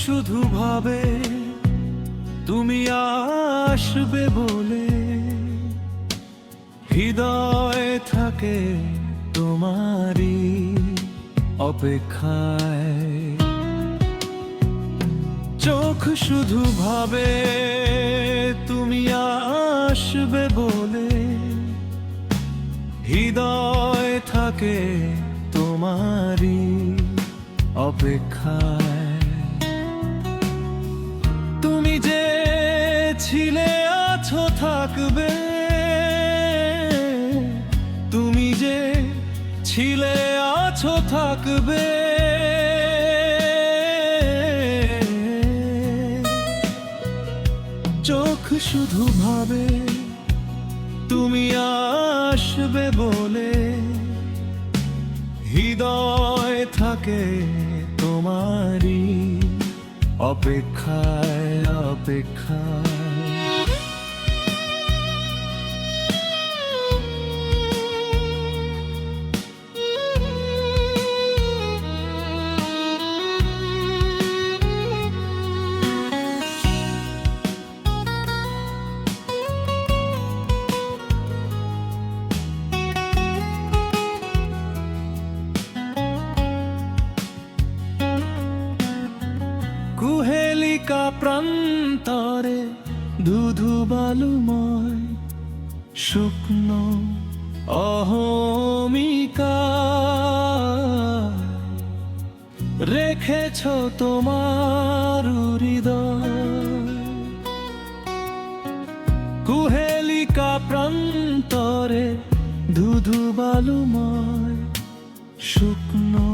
শুধু ভাবে তুমি আসবে বলে, হৃদয় থাকে তোমারই অপেক্ষায়। চোখ শুধু ভাবে তুমি আসবে বলে, হৃদয় থাকে তোমারই অপেক্ষায়। তুমি যে ছিলে আছো থাকবে, তুমি যে ছিলে আছো থাকবে। চোখ শুধু ভাবে তুমি আসবে বলে, হৃদয় থাকে তোমারই অপেক্ষায় অপেক্ষায়। কুহেলিকা প্রান্তরে ধুধু বালুময় শুকনো অহমিকা রেখেছ তোমার হৃদয়। কুহেলিকা প্রান্তরে ধুধু বালুময় শুকনো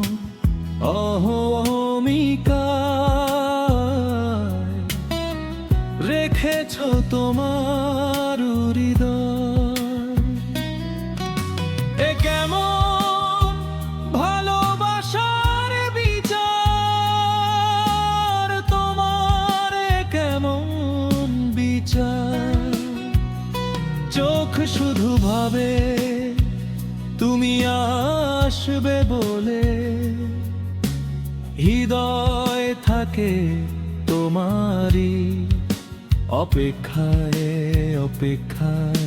অহমিকা রেখেছ তোমার হৃদয়। এ কেমন ভালোবাসার বিচার তোমার, কেমন বিচার। চোখ শুধু ভাবে তুমি আসবে বলে, হৃদয় থাকে তোমারই অপেক্ষায় অপেক্ষায়।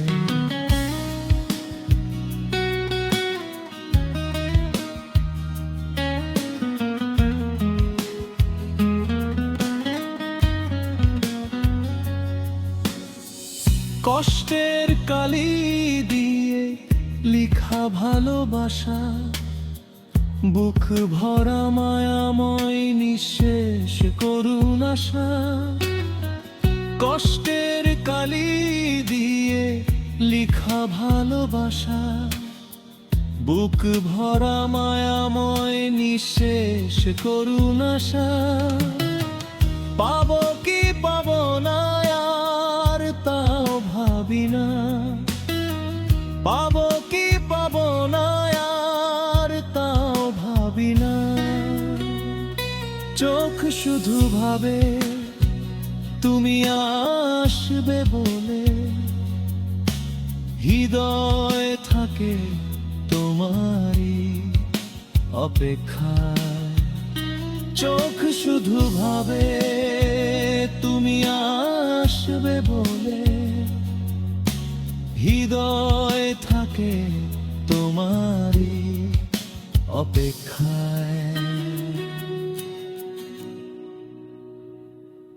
কষ্টের কালি দিয়ে লিখা ভালোবাসা, বুক ভরা মায়াময় নিঃশেষ করুণ আশা। কষ্টের কালি দিয়ে লিখা ভালোবাসা, বুক ভরা মায়াময় নিঃশেষ করুণ আশা। পাবো কি পাবো না আর তাও ভাবি না, পাবো কি পাবো না আর তাও ভাবি না। চোখ শুধু ভাবে তুমি আসবে বলে, হৃদয় থাকে তোমারই অপেক্ষায়। চোখ শুধু ভাবে তুমি আসবে বলে, হৃদয় থাকে তোমারই অপেক্ষায়।